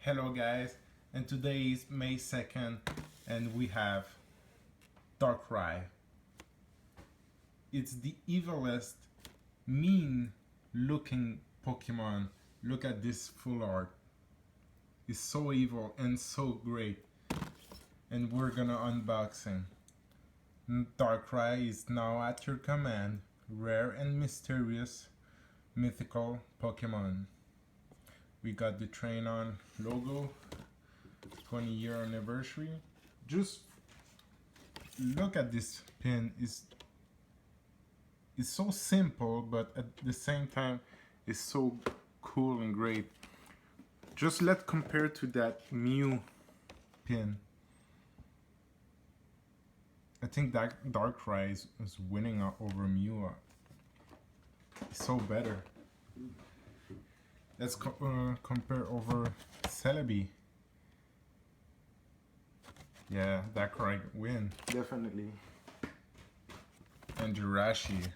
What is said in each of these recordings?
Hello guys, and today is May 2nd and we have Darkrai. It's the evilest, mean looking Pokemon. Look at this full art. It's so evil and so great. And we're gonna unboxing. Darkrai is now at your command. Rare and mysterious mythical Pokemon. We got the Train On logo, 20-year anniversary. Just look at this pin. It's so simple, but at the same time, it's so cool and great. Just let's compare to that Mew pin. I think that Darkrai is winning over Mew. It's so better. Let's compare over Celebi. Yeah, Darkrai win. Definitely. And Jirachi.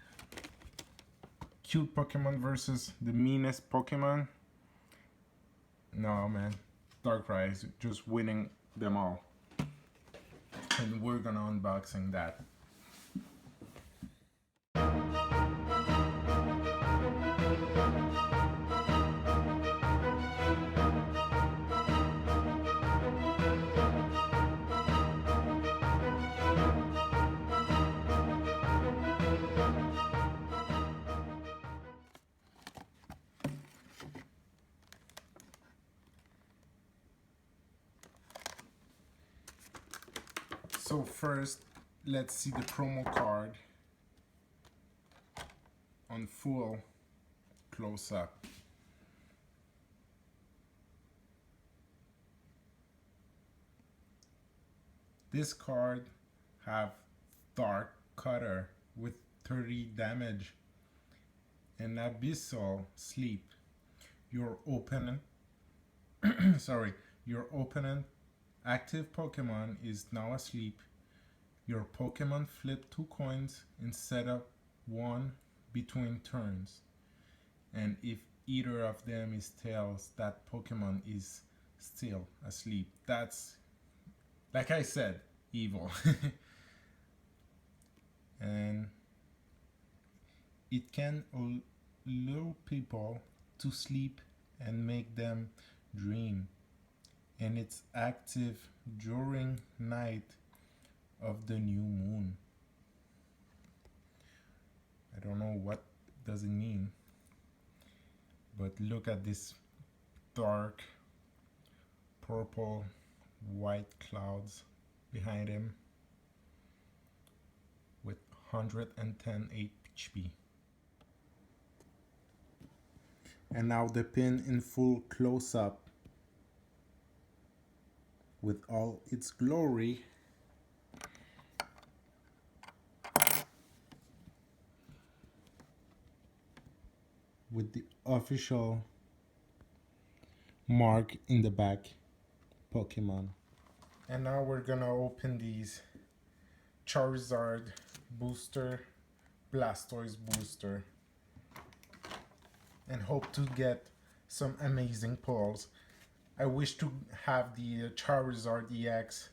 Cute Pokemon versus the meanest Pokemon. No man, Darkrai is just winning them all. And we're gonna unboxing that. So first, let's see the promo card on full close-up. This card have Dark Cutter with 30 damage and Abyssal Sleep. Your opponent, your opponent active Pokemon is now asleep. Your Pokemon flip 2 coins instead of 1 between turns. And if either of them is tails, that Pokemon is still asleep. That's, like I said, evil. And it can lure people to sleep and make them dream. And it's active during night of the new moon. I don't know what does it mean, but look at this dark purple white clouds behind him with 110 HP. And now the pin in full close-up with all its glory. With the official mark in the back, Pokemon. And now we're gonna open these Charizard booster, Blastoise booster, and hope to get some amazing pulls. I wish to have the Charizard EX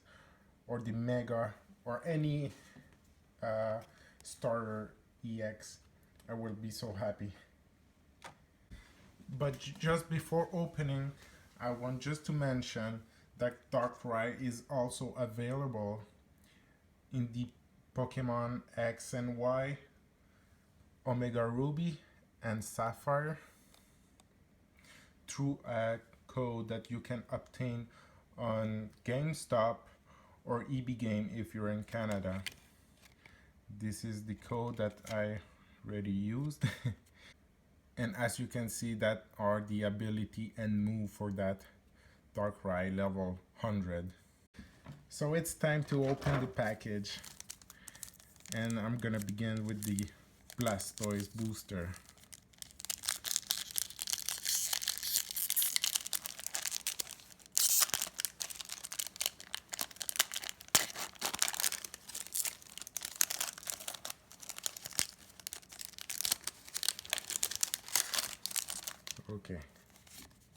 or the Mega or any starter EX. I will be so happy. But just before opening, I want just to mention that Darkrai is also available in the Pokemon X and Y, Omega Ruby and Sapphire through a code that you can obtain on GameStop or EB Game if you're in Canada. This is the code that I already used. And as you can see, that are the ability and move for that Darkrai level 100. So it's time to open the package. And I'm gonna begin with the Blastoise booster. Okay,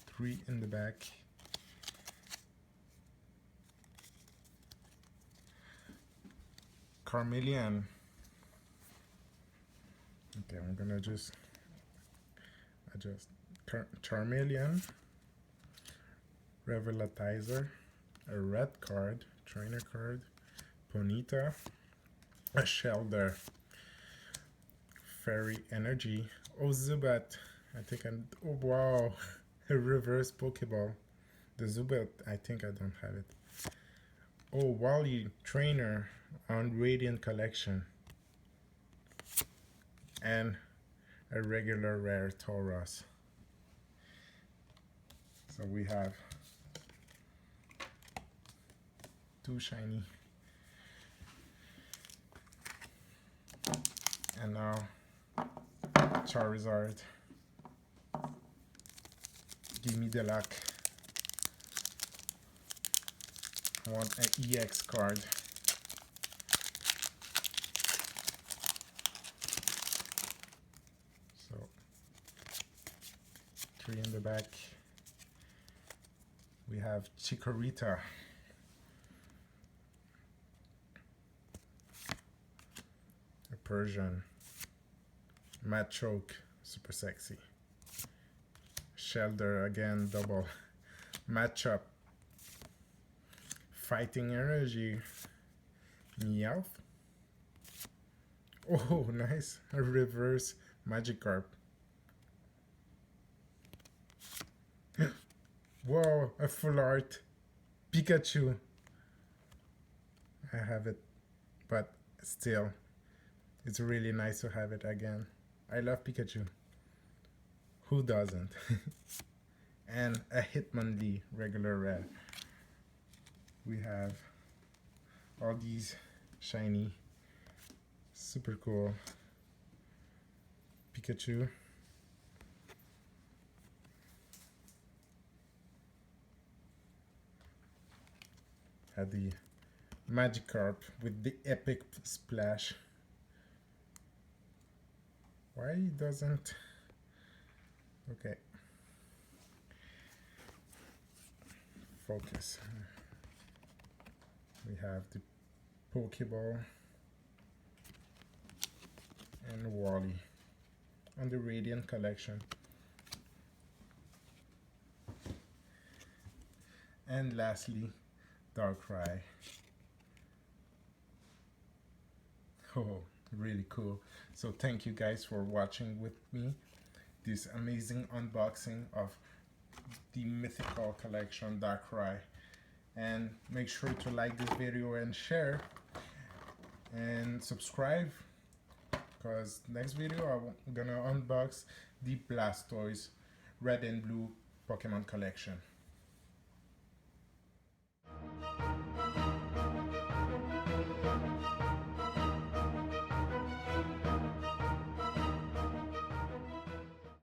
3 in the back. Charmeleon. Okay, I'm gonna just adjust. Charmeleon, Revelatizer, a red card, trainer card, Ponyta, a Shelder, Fairy Energy, oh Zubat, I think oh wow, a reverse Pokeball. The Zubat, I think I don't have it. Oh, Wally Trainer on Radiant Collection. And a regular rare Tauros. So we have 2 shiny. And now Charizard. Give me the luck. I want an EX card. So 3 in the back. We have Chikorita. A Persian. Machoke, super sexy. Shelder again, double. Matchup. Fighting Energy. Meowth. Oh, nice. A reverse Magikarp. Whoa, a full art Pikachu. I have it, but still, it's really nice to have it again. I love Pikachu. Who doesn't? And a Hitmonlee regular rare. We have all these shiny, super cool Pikachu. Had the Magikarp with the epic splash. Why doesn't... Okay. Focus. We have the Pokeball and Wally on the Radiant Collection. And lastly, Darkrai. Oh, really cool. So thank you guys for watching with me this amazing unboxing of the Mythical collection Darkrai. And make sure to like this video and share and subscribe, because next video I'm gonna unbox the Blastoise Red and Blue Pokemon collection.